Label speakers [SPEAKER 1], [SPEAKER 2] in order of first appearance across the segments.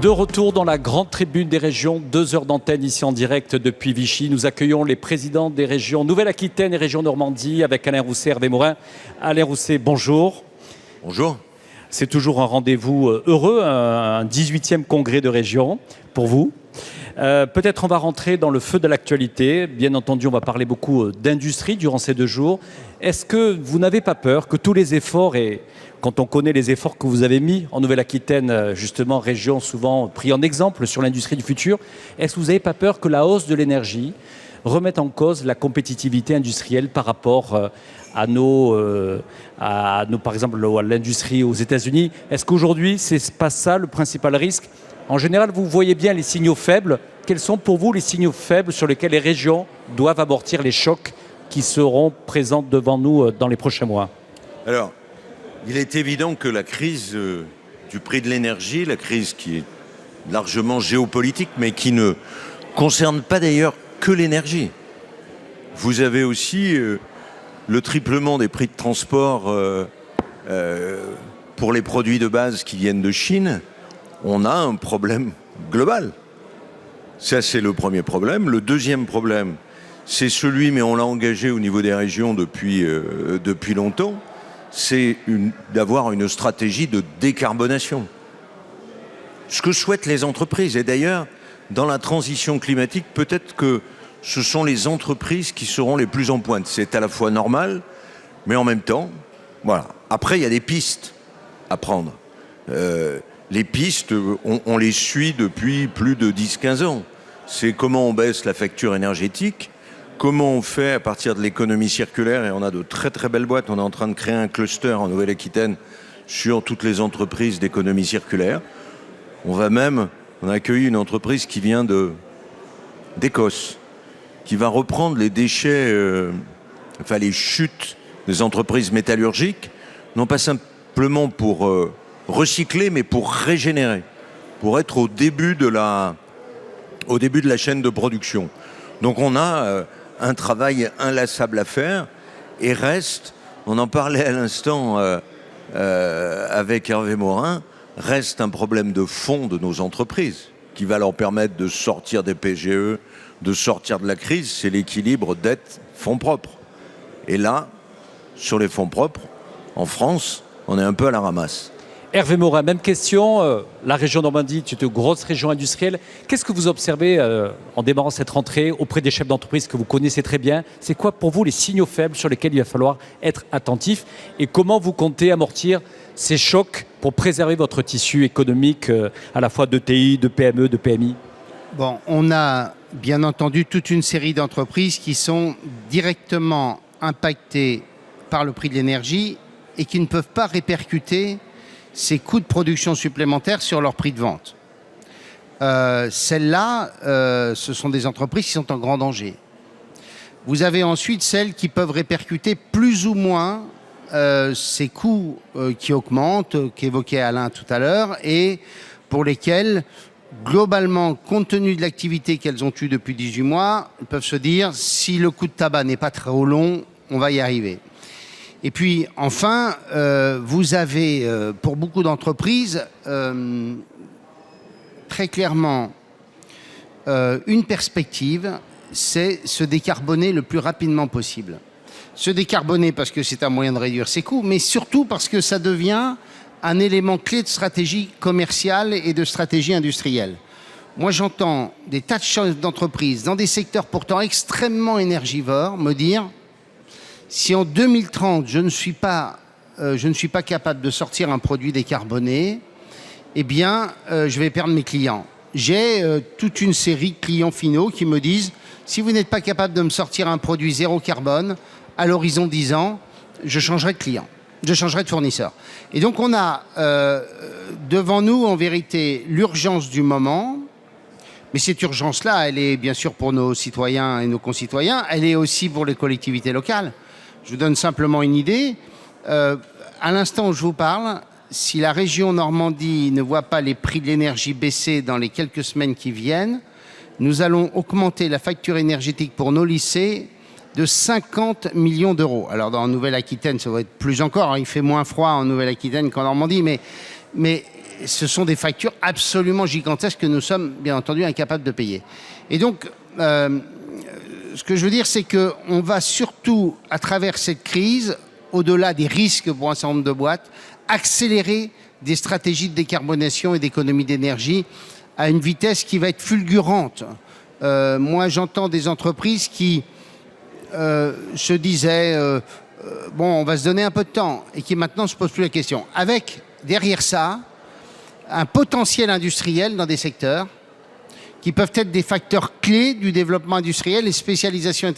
[SPEAKER 1] De retour dans la grande tribune des régions, 2 heures d'antenne ici en direct depuis Vichy. Nous accueillons les présidents des régions Nouvelle-Aquitaine et région Normandie avec Alain Rousset, Hervé Morin. Alain Rousset, bonjour.
[SPEAKER 2] Bonjour.
[SPEAKER 1] C'est toujours un rendez-vous heureux, un 18e congrès de régions pour vous. Peut-être on va rentrer dans le feu de l'actualité. Bien entendu, on va parler beaucoup d'industrie durant ces 2 jours. Est-ce que vous n'avez pas peur que tous les efforts, et quand on connaît les efforts que vous avez mis en Nouvelle-Aquitaine, justement, région souvent pris en exemple sur l'industrie du futur, est-ce que vous n'avez pas peur que la hausse de l'énergie remette en cause la compétitivité industrielle par rapport à par exemple, à l'industrie aux États-Unis? Est-ce qu'aujourd'hui, c'est pas ça le principal risque? En général, vous voyez bien les signaux faibles. Quels sont pour vous les signaux faibles sur lesquels les régions doivent amortir les chocs qui seront présents devant nous dans les prochains mois?
[SPEAKER 2] Alors, il est évident que la crise du prix de l'énergie, la crise qui est largement géopolitique, mais qui ne concerne pas d'ailleurs que l'énergie. Vous avez aussi le triplement des prix de transport pour les produits de base qui viennent de Chine. On a un problème global. Ça, c'est le premier problème. Le deuxième problème, c'est celui, mais on l'a engagé au niveau des régions depuis longtemps, c'est d'avoir une stratégie de décarbonation. Ce que souhaitent les entreprises. Et d'ailleurs, dans la transition climatique, peut-être que ce sont les entreprises qui seront les plus en pointe. C'est à la fois normal, mais en même temps, voilà. Après, il y a des pistes à prendre. Les pistes, on les suit depuis plus de 10-15 ans. C'est comment on baisse la facture énergétique, comment on fait à partir de l'économie circulaire, et on a de très très belles boîtes. On est en train de créer un cluster en Nouvelle-Aquitaine sur toutes les entreprises d'économie circulaire. On a accueilli une entreprise qui vient d'Écosse, qui va reprendre les déchets, les chutes des entreprises métallurgiques, non pas simplement pour recycler, mais pour régénérer, pour être au début de la chaîne de production. Donc on a un travail inlassable à faire, et reste, on en parlait à l'instant avec Hervé Morin, reste un problème de fond de nos entreprises qui va leur permettre de sortir des PGE, de sortir de la crise, c'est l'équilibre dette-fonds propres. Et là, sur les fonds propres, en France, on est un peu à la ramasse.
[SPEAKER 1] Hervé Morin, même question. La région Normandie, c'est une grosse région industrielle. Qu'est-ce que vous observez en démarrant cette rentrée auprès des chefs d'entreprise que vous connaissez très bien? C'est quoi pour vous les signaux faibles sur lesquels il va falloir être attentif? Et comment vous comptez amortir ces chocs pour préserver votre tissu économique à la fois de TI, de PME, de PMI?
[SPEAKER 3] Bon, on a bien entendu toute une série d'entreprises qui sont directement impactées par le prix de l'énergie et qui ne peuvent pas répercuter ces coûts de production supplémentaires sur leur prix de vente. Celles-là, ce sont des entreprises qui sont en grand danger. Vous avez ensuite celles qui peuvent répercuter plus ou moins ces coûts qui augmentent, qu'évoquait Alain tout à l'heure, et pour lesquels, globalement, compte tenu de l'activité qu'elles ont eue depuis 18 mois, elles peuvent se dire, si le coût de tabac n'est pas trop long, on va y arriver. Et puis, enfin, vous avez, pour beaucoup d'entreprises, très clairement, une perspective, c'est se décarboner le plus rapidement possible. Se décarboner parce que c'est un moyen de réduire ses coûts, mais surtout parce que ça devient un élément clé de stratégie commerciale et de stratégie industrielle. Moi, j'entends des tas de chefs d'entreprise dans des secteurs pourtant extrêmement énergivores me dire: si en 2030, je ne suis pas capable de sortir un produit décarboné, eh bien, je vais perdre mes clients. J'ai toute une série de clients finaux qui me disent: si vous n'êtes pas capable de me sortir un produit zéro carbone, à l'horizon 10 ans, je changerai de client, je changerai de fournisseur. Et donc, on a devant nous, en vérité, l'urgence du moment. Mais cette urgence-là, elle est bien sûr pour nos citoyens et nos concitoyens, elle est aussi pour les collectivités locales. Je vous donne simplement une idée. À l'instant où je vous parle, si la région Normandie ne voit pas les prix de l'énergie baisser dans les quelques semaines qui viennent, nous allons augmenter la facture énergétique pour nos lycées de 50 millions d'euros. Alors dans Nouvelle-Aquitaine, ça va être plus encore. Il fait moins froid en Nouvelle-Aquitaine qu'en Normandie, mais ce sont des factures absolument gigantesques que nous sommes, bien entendu, incapables de payer. Et donc, ce que je veux dire, c'est qu'on va surtout, à travers cette crise, au-delà des risques pour un certain nombre de boîtes, accélérer des stratégies de décarbonation et d'économie d'énergie à une vitesse qui va être fulgurante. Moi, j'entends des entreprises qui se disaient bon, on va se donner un peu de temps, et qui maintenant ne se posent plus la question. Avec, derrière ça, un potentiel industriel dans des secteurs qui peuvent être des facteurs clés du développement industriel et spécialisation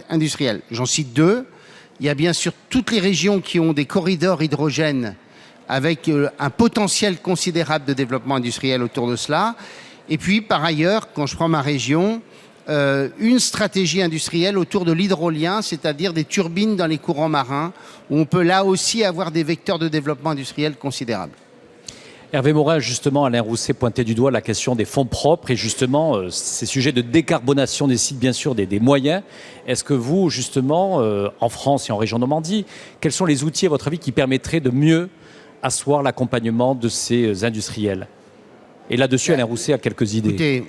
[SPEAKER 3] industrielle. J'en cite deux. Il y a bien sûr toutes les régions qui ont des corridors hydrogène avec un potentiel considérable de développement industriel autour de cela. Et puis, par ailleurs, quand je prends ma région, une stratégie industrielle autour de l'hydrolien, c'est-à-dire des turbines dans les courants marins, où on peut là aussi avoir des vecteurs de développement industriel considérables.
[SPEAKER 1] Hervé Morin, justement, Alain Rousset pointait du doigt la question des fonds propres et justement ces sujets de décarbonation nécessitent bien sûr des moyens. Est-ce que vous, justement, en France et en région Normandie, quels sont les outils, à votre avis, qui permettraient de mieux asseoir l'accompagnement de ces industriels? Et là-dessus, Alain Rousset a quelques idées.
[SPEAKER 3] Écoutez,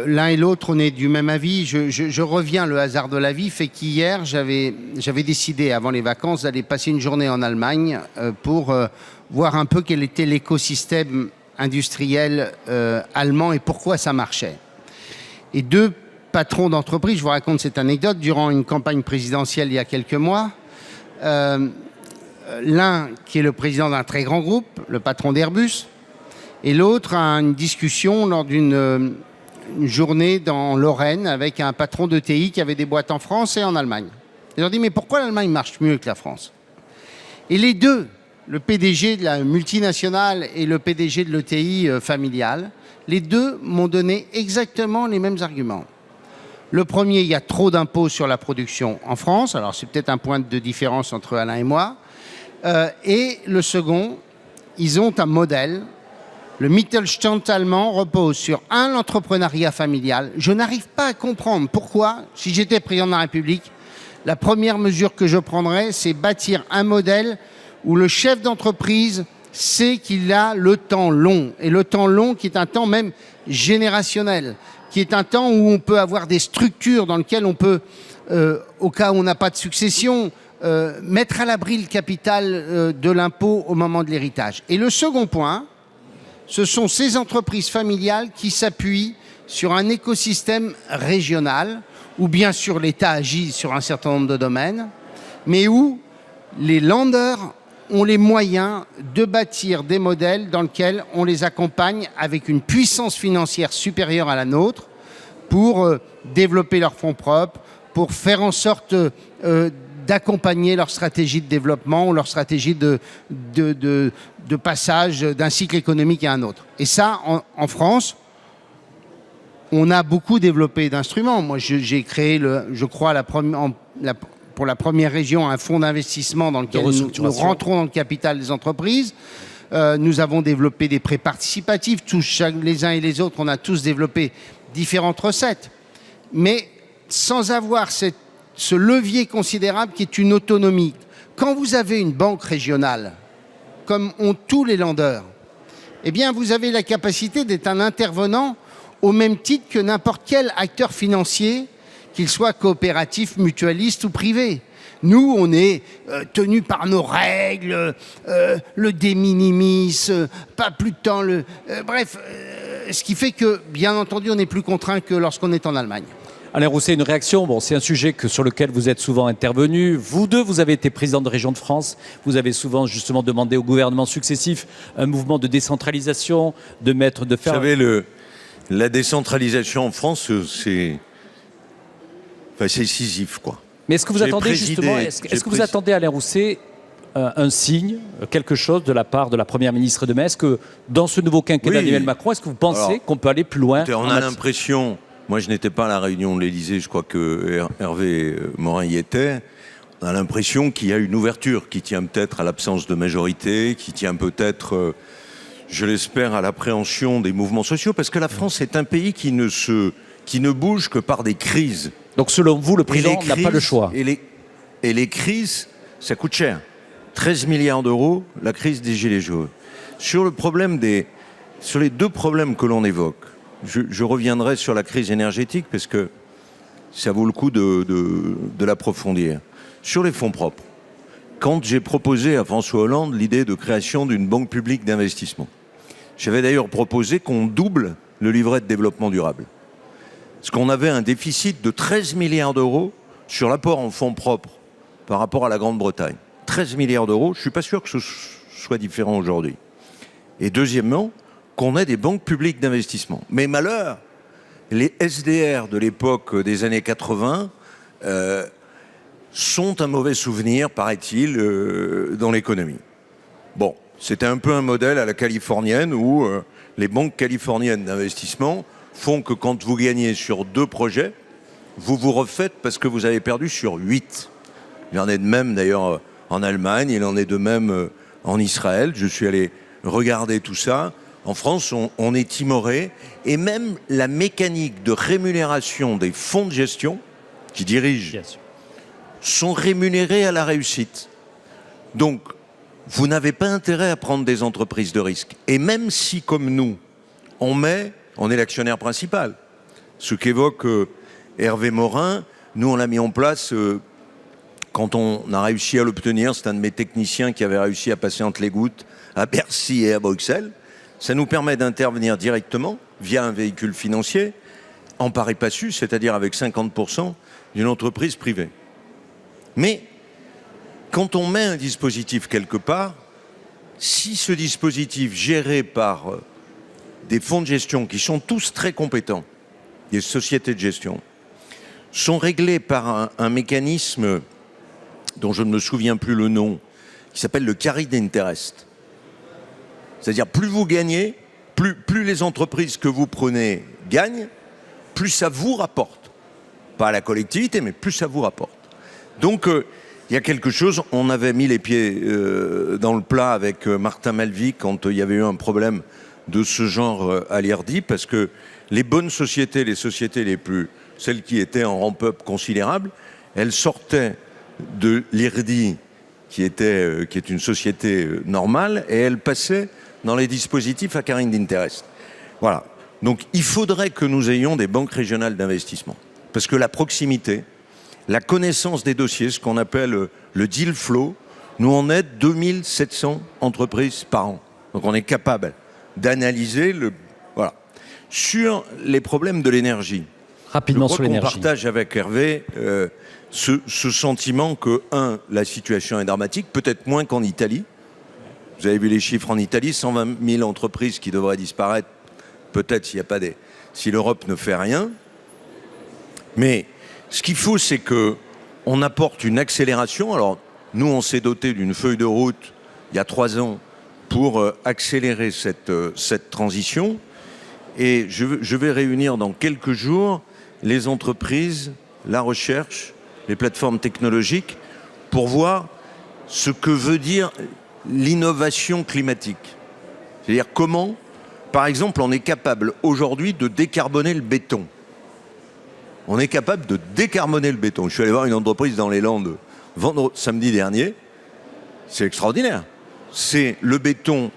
[SPEAKER 3] l'un et l'autre, on est du même avis. Je reviens, le hasard de la vie fait qu'hier, j'avais décidé, avant les vacances, d'aller passer une journée en Allemagne pour voir un peu quel était l'écosystème industriel allemand et pourquoi ça marchait. Et deux patrons d'entreprise, je vous raconte cette anecdote, durant une campagne présidentielle il y a quelques mois, l'un qui est le président d'un très grand groupe, le patron d'Airbus, et l'autre a une discussion lors d'une journée dans Lorraine avec un patron de TI qui avait des boîtes en France et en Allemagne. Ils leur dit mais pourquoi l'Allemagne marche mieux que la France? Et les deux, le PDG de la multinationale et le PDG de l'ETI familiale, les deux m'ont donné exactement les mêmes arguments. Le premier, il y a trop d'impôts sur la production en France, alors c'est peut-être un point de différence entre Alain et moi. Et le second, ils ont un modèle. Le Mittelstand allemand repose sur l'entrepreneuriat familial. Je n'arrive pas à comprendre pourquoi, si j'étais président de la République, la première mesure que je prendrais, c'est bâtir un modèle où le chef d'entreprise sait qu'il a le temps long. Et le temps long qui est un temps même générationnel, qui est un temps où on peut avoir des structures dans lesquelles on peut, au cas où on n'a pas de succession, mettre à l'abri le capital de l'impôt au moment de l'héritage. Et le second point, ce sont ces entreprises familiales qui s'appuient sur un écosystème régional, où bien sûr l'État agit sur un certain nombre de domaines, mais où les lenders ont les moyens de bâtir des modèles dans lesquels on les accompagne avec une puissance financière supérieure à la nôtre pour développer leurs fonds propres, pour faire en sorte d'accompagner leur stratégie de développement ou leur stratégie de passage d'un cycle économique à un autre. Et ça, en France, on a beaucoup développé d'instruments. Moi, j'ai créé, je crois, pour la première région, un fonds d'investissement dans lequel nous rentrons dans le capital des entreprises. Nous avons développé des prêts participatifs. Les uns et les autres, on a tous développé différentes recettes. Mais sans avoir ce levier considérable qui est une autonomie. Quand vous avez une banque régionale, comme ont tous les lenders, eh bien vous avez la capacité d'être un intervenant au même titre que n'importe quel acteur financier, qu'il soit coopératif, mutualiste ou privé. Nous, on est tenus par nos règles, le de minimis, pas plus de temps, bref, ce qui fait que, bien entendu, on est plus contraint que lorsqu'on est en Allemagne.
[SPEAKER 1] Alain Rousset, une réaction. Bon, c'est un sujet sur lequel vous êtes souvent intervenu. Vous deux, vous avez été président de région de France. Vous avez souvent justement demandé aux gouvernements successifs un mouvement de décentralisation, de faire...
[SPEAKER 2] Vous savez, la décentralisation en France, c'est Sisyphe, quoi.
[SPEAKER 1] Mais est-ce que vous attendez justement, est-ce que vous attendez, Alain Rousset, un signe, quelque chose de la part de la Première ministre demain? Est-ce que dans ce nouveau quinquennat d'Emmanuel Macron, est-ce que vous pensez qu'on peut aller plus loin?
[SPEAKER 2] On a l'impression... Moi, je n'étais pas à la réunion de l'Élysée, je crois que Hervé Morin y était. On a l'impression qu'il y a une ouverture qui tient peut-être à l'absence de majorité, qui tient peut-être, je l'espère, à l'appréhension des mouvements sociaux, parce que la France est un pays qui ne bouge que par des crises.
[SPEAKER 1] Donc, selon vous, le président n'a pas le choix.
[SPEAKER 2] Et les crises, ça coûte cher. 13 milliards d'euros, la crise des Gilets jaunes. Sur le problème sur les deux problèmes que l'on évoque, je reviendrai sur la crise énergétique parce que ça vaut le coup de l'approfondir. Sur les fonds propres, quand j'ai proposé à François Hollande l'idée de création d'une banque publique d'investissement, j'avais d'ailleurs proposé qu'on double le livret de développement durable. Parce qu'on avait un déficit de 13 milliards d'euros sur l'apport en fonds propres par rapport à la Grande-Bretagne. 13 milliards d'euros, je ne suis pas sûr que ce soit différent aujourd'hui. Et deuxièmement, qu'on ait des banques publiques d'investissement. Mais malheur, les SDR de l'époque des années 80 sont un mauvais souvenir, paraît-il, dans l'économie. Bon, c'était un peu un modèle à la californienne où les banques californiennes d'investissement font que quand vous gagnez sur 2 projets, vous vous refaites parce que vous avez perdu sur 8. Il en est de même d'ailleurs en Allemagne, il en est de même en Israël. Je suis allé regarder tout ça. En France, on est timoré. Et même la mécanique de rémunération des fonds de gestion qui dirigent sont rémunérés à la réussite. Donc, vous n'avez pas intérêt à prendre des entreprises de risque. Et même si, comme nous, on est l'actionnaire principal. Ce qu'évoque Hervé Morin, nous, on l'a mis en place quand on a réussi à l'obtenir. C'est un de mes techniciens qui avait réussi à passer entre les gouttes à Bercy et à Bruxelles. Ça nous permet d'intervenir directement via un véhicule financier en pari passu, c'est-à-dire avec 50% d'une entreprise privée. Mais quand on met un dispositif quelque part, si ce dispositif géré par des fonds de gestion qui sont tous très compétents, des sociétés de gestion, sont réglés par un mécanisme dont je ne me souviens plus le nom, qui s'appelle le carried interest. C'est-à-dire plus vous gagnez, plus les entreprises que vous prenez gagnent, plus ça vous rapporte. Pas à la collectivité, mais plus ça vous rapporte. Donc, il y a quelque chose, on avait mis les pieds dans le plat avec Martin Malvy quand il y avait eu un problème de ce genre à l'IRDI, parce que les bonnes sociétés, les sociétés celles qui étaient en ramp-up considérable, elles sortaient de l'IRDI, qui est une société normale, et elles passaient dans les dispositifs à carried interest. Voilà. Donc il faudrait que nous ayons des banques régionales d'investissement. Parce que la proximité, la connaissance des dossiers, ce qu'on appelle le deal flow, nous on aide 2700 entreprises par an. Donc on est capable d'analyser Voilà. Sur les problèmes de l'énergie.
[SPEAKER 1] Rapidement sur l'énergie.
[SPEAKER 2] On partage avec Hervé ce sentiment que, la situation est dramatique, peut-être moins qu'en Italie. Vous avez vu les chiffres en Italie, 120 000 entreprises qui devraient disparaître, peut-être si l'Europe ne fait rien. Mais ce qu'il faut, c'est qu'on apporte une accélération. Alors, nous, on s'est doté d'une feuille de route il y a 3 ans pour accélérer cette transition. Et je vais réunir dans quelques jours les entreprises, la recherche, les plateformes technologiques, pour voir ce que veut dire l'innovation climatique. C'est-à-dire comment, par exemple, on est capable aujourd'hui de décarboner le béton. On est capable de décarboner le béton. Je suis allé voir une entreprise dans les Landes samedi dernier. C'est extraordinaire. C'est le béton,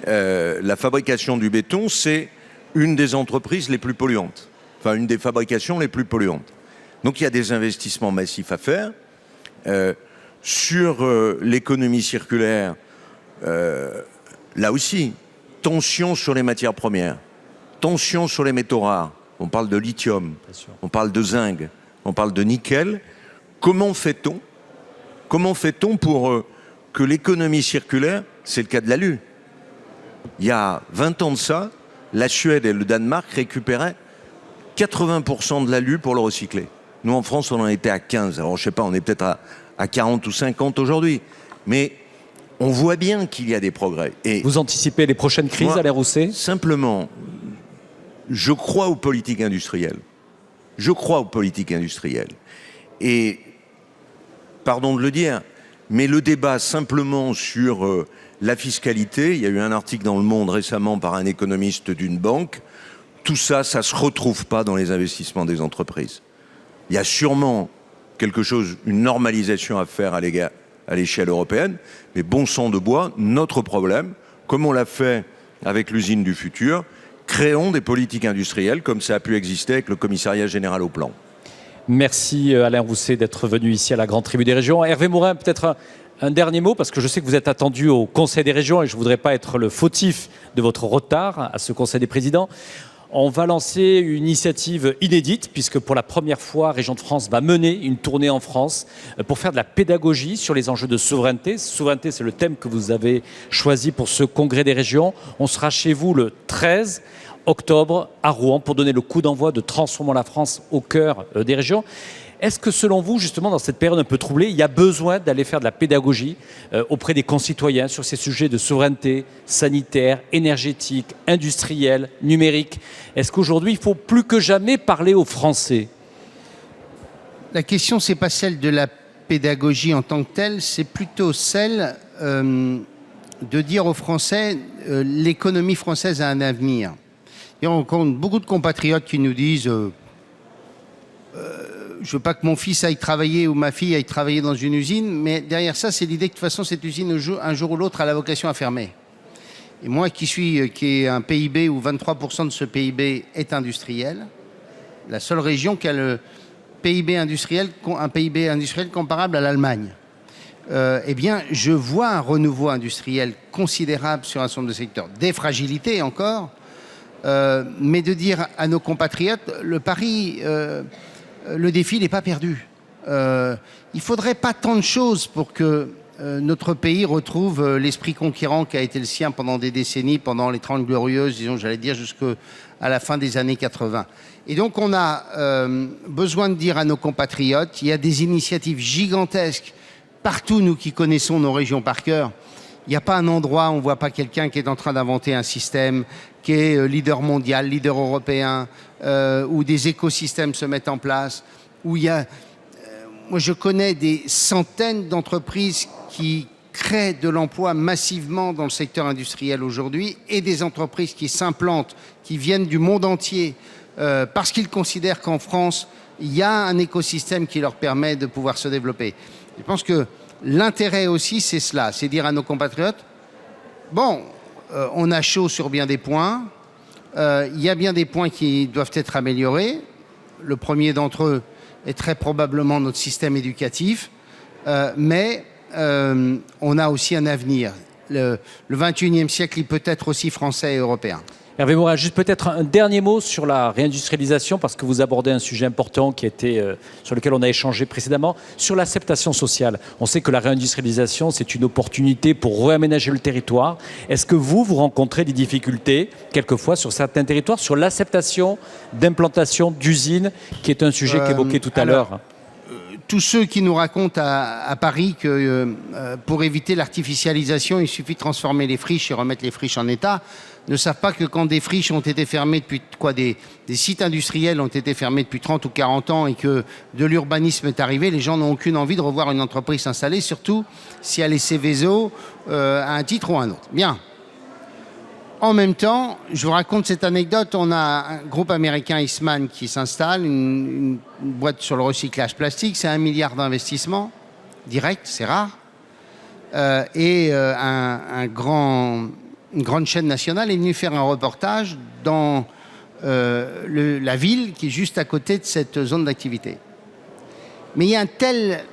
[SPEAKER 2] la fabrication du béton, c'est une des entreprises les plus polluantes. Enfin, une des fabrications les plus polluantes. Donc il y a des investissements massifs à faire. Sur l'économie circulaire, là aussi, tension sur les matières premières, tension sur les métaux rares. On parle de lithium, on parle de zinc, on parle de nickel. Comment fait-on pour que l'économie circulaire, c'est le cas de l'alu. Il y a 20 ans de ça, la Suède et le Danemark récupéraient 80% de l'alu pour le recycler. Nous, en France, on en était à 15. Alors, je sais pas, on est peut-être à 40 ou 50 aujourd'hui. Mais on voit bien qu'il y a des progrès. Et
[SPEAKER 1] vous anticipez les prochaines crises, Alain Rousset ?
[SPEAKER 2] Simplement, je crois aux politiques industrielles. Je crois aux politiques industrielles. Et, pardon de le dire, mais le débat simplement sur la fiscalité, il y a eu un article dans Le Monde récemment par un économiste d'une banque, tout ça, ça ne se retrouve pas dans les investissements des entreprises. Il y a sûrement quelque chose, une normalisation à faire à l'échelle européenne, mais bon sang de bois, notre problème, comme on l'a fait avec l'usine du futur. Créons des politiques industrielles comme ça a pu exister avec le commissariat général au plan.
[SPEAKER 1] Merci Alain Rousset d'être venu ici à la Grande Tribu des Régions. Hervé Morin, peut-être un dernier mot, parce que je sais que vous êtes attendu au Conseil des Régions et je ne voudrais pas être le fautif de votre retard à ce Conseil des Présidents. On va lancer une initiative inédite, puisque pour la première fois, Région de France va mener une tournée en France pour faire de la pédagogie sur les enjeux de souveraineté. Souveraineté, c'est le thème que vous avez choisi pour ce congrès des régions. On sera chez vous le 13 octobre à Rouen pour donner le coup d'envoi de Transformons la France au cœur des régions. Est-ce que selon vous, justement, dans cette période un peu troublée, il y a besoin d'aller faire de la pédagogie auprès des concitoyens sur ces sujets de souveraineté sanitaire, énergétique, industrielle, numérique? Est-ce qu'aujourd'hui, il faut plus que jamais parler aux Français?
[SPEAKER 3] La question, c'est pas celle de la pédagogie en tant que telle, c'est plutôt celle de dire aux Français l'économie française a un avenir. Il y a encore beaucoup de compatriotes qui nous disent je veux pas que mon fils aille travailler ou ma fille aille travailler dans une usine, mais derrière ça, c'est l'idée que de toute façon, cette usine, un jour ou l'autre, a la vocation à fermer. Et moi, qui ai un PIB où 23% de ce PIB est industriel, la seule région qui a un PIB industriel comparable à l'Allemagne, eh bien, je vois un renouveau industriel considérable sur un certain nombre de secteurs. Des fragilités encore, mais de dire à nos compatriotes, le défi n'est pas perdu. Il ne faudrait pas tant de choses pour que notre pays retrouve l'esprit conquérant qui a été le sien pendant des décennies, pendant les 30 glorieuses, disons, j'allais dire, jusqu'à la fin des années 80. Et donc, on a besoin de dire à nos compatriotes, il y a des initiatives gigantesques partout, nous qui connaissons nos régions par cœur. Il n'y a pas un endroit où on ne voit pas quelqu'un qui est en train d'inventer un système, qui est leader mondial, leader européen, où des écosystèmes se mettent en place, où il y a... moi, je connais des centaines d'entreprises qui créent de l'emploi massivement dans le secteur industriel aujourd'hui et des entreprises qui s'implantent, qui viennent du monde entier, parce qu'ils considèrent qu'en France, il y a un écosystème qui leur permet de pouvoir se développer. Je pense que l'intérêt aussi, c'est cela, c'est dire à nos compatriotes, bon, on a chaud sur bien des points, il y a bien des points qui doivent être améliorés. Le premier d'entre eux est très probablement notre système éducatif, mais on a aussi un avenir. Le 21e siècle, il peut être aussi français et européen.
[SPEAKER 1] Hervé Morin, juste peut-être un dernier mot sur la réindustrialisation, parce que vous abordez un sujet important sur lequel on a échangé précédemment, sur l'acceptation sociale. On sait que la réindustrialisation, c'est une opportunité pour réaménager le territoire. Est-ce que vous rencontrez des difficultés, quelquefois, sur certains territoires, sur l'acceptation d'implantation d'usines, qui est un sujet qu'évoquait tout à l'heure?
[SPEAKER 3] Tous ceux qui nous racontent à Paris que pour éviter l'artificialisation, il suffit de transformer les friches et remettre les friches en état, ne savent pas que quand des friches ont été fermées depuis des sites industriels ont été fermés depuis 30 ou 40 ans et que de l'urbanisme est arrivé, les gens n'ont aucune envie de revoir une entreprise s'installer, surtout si elle est Céveso à un titre ou à un autre. Bien. En même temps, je vous raconte cette anecdote, on a un groupe américain Eastman qui s'installe, une boîte sur le recyclage plastique, c'est 1 milliard d'investissements direct, c'est rare, et une grande chaîne nationale est venue faire un reportage dans la ville qui est juste à côté de cette zone d'activité. Mais il y a un tel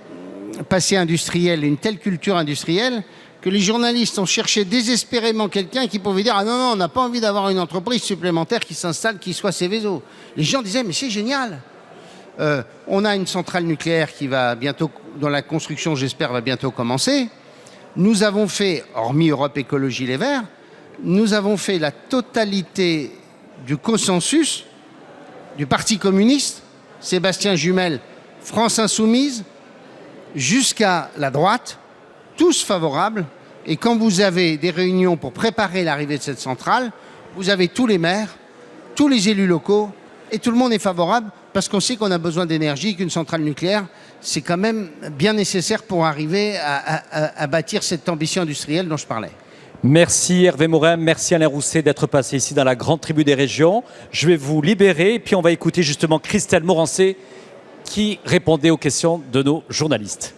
[SPEAKER 3] passé industriel, une telle culture industrielle que les journalistes ont cherché désespérément quelqu'un qui pouvait dire « Ah non, non, on n'a pas envie d'avoir une entreprise supplémentaire qui s'installe, qui soit Céveso ». Les gens disaient « Mais c'est génial !» On a une centrale nucléaire qui va bientôt, dont la construction, j'espère, va bientôt commencer. Nous avons fait, hormis Europe Écologie Les Verts, nous avons fait la totalité du consensus du Parti communiste, Sébastien Jumel, France Insoumise, jusqu'à la droite, tous favorables. Et quand vous avez des réunions pour préparer l'arrivée de cette centrale, vous avez tous les maires, tous les élus locaux, et tout le monde est favorable parce qu'on sait qu'on a besoin d'énergie, qu'une centrale nucléaire, c'est quand même bien nécessaire pour arriver à bâtir cette ambition industrielle dont je parlais.
[SPEAKER 1] Merci Hervé Morin, merci Alain Rousset d'être passé ici dans la Grande Tribu des Régions. Je vais vous libérer et puis on va écouter justement Christelle Morancé qui répondait aux questions de nos journalistes.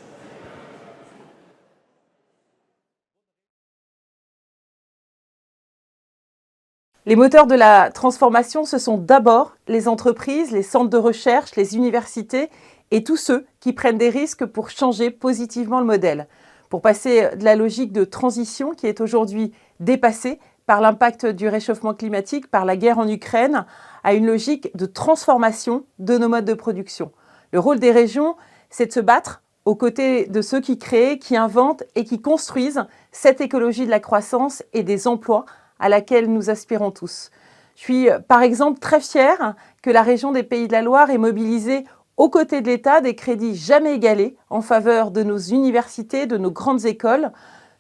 [SPEAKER 4] Les moteurs de la transformation, ce sont d'abord les entreprises, les centres de recherche, les universités et tous ceux qui prennent des risques pour changer positivement le modèle, pour passer de la logique de transition qui est aujourd'hui dépassée par l'impact du réchauffement climatique, par la guerre en Ukraine, à une logique de transformation de nos modes de production. Le rôle des régions, c'est de se battre aux côtés de ceux qui créent, qui inventent et qui construisent cette écologie de la croissance et des emplois à laquelle nous aspirons tous. Je suis par exemple très fière que la région des Pays de la Loire ait mobilisé aux côtés de l'État des crédits jamais égalés en faveur de nos universités, de nos grandes écoles.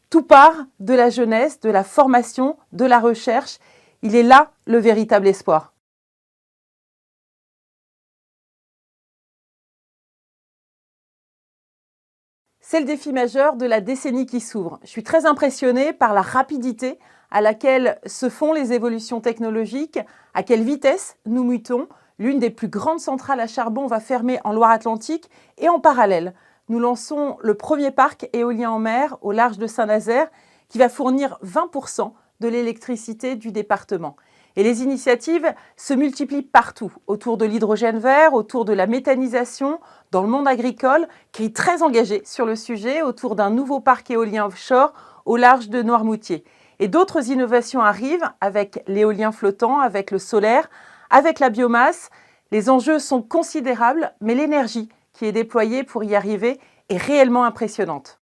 [SPEAKER 4] Tout part de la jeunesse, de la formation, de la recherche. Il est là le véritable espoir. C'est le défi majeur de la décennie qui s'ouvre. Je suis très impressionnée par la rapidité à laquelle se font les évolutions technologiques, à quelle vitesse nous mutons. L'une des plus grandes centrales à charbon va fermer en Loire-Atlantique et en parallèle, nous lançons le premier parc éolien en mer au large de Saint-Nazaire qui va fournir 20% de l'électricité du département. Et les initiatives se multiplient partout, autour de l'hydrogène vert, autour de la méthanisation, dans le monde agricole, qui est très engagé sur le sujet, autour d'un nouveau parc éolien offshore au large de Noirmoutier. Et d'autres innovations arrivent avec l'éolien flottant, avec le solaire, avec la biomasse. Les enjeux sont considérables, mais l'énergie qui est déployée pour y arriver est réellement impressionnante.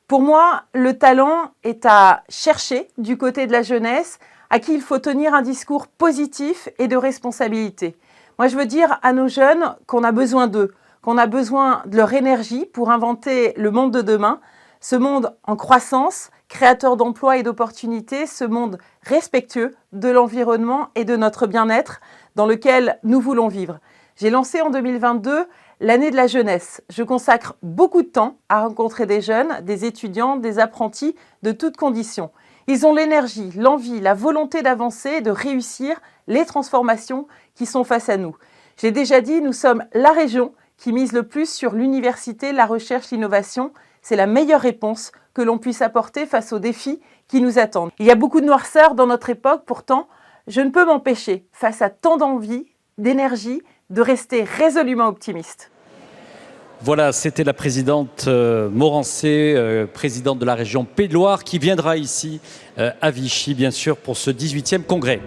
[SPEAKER 4] Pour moi, le talent est à chercher du côté de la jeunesse, à qui il faut tenir un discours positif et de responsabilité. Moi, je veux dire à nos jeunes qu'on a besoin d'eux, qu'on a besoin de leur énergie pour inventer le monde de demain, ce monde en croissance, créateur d'emplois et d'opportunités, ce monde respectueux de l'environnement et de notre bien-être dans lequel nous voulons vivre. J'ai lancé en 2022 l'année de la jeunesse. Je consacre beaucoup de temps à rencontrer des jeunes, des étudiants, des apprentis de toutes conditions. Ils ont l'énergie, l'envie, la volonté d'avancer et de réussir les transformations qui sont face à nous. J'ai déjà dit, nous sommes la région qui mise le plus sur l'université, la recherche, l'innovation. C'est la meilleure réponse que l'on puisse apporter face aux défis qui nous attendent. Il y a beaucoup de noirceur dans notre époque, pourtant, je ne peux m'empêcher, face à tant d'envie, d'énergie, de rester résolument optimiste.
[SPEAKER 1] Voilà, c'était la présidente Morancé, présidente de la région Pays de Loire, qui viendra ici à Vichy, bien sûr, pour ce 18e congrès.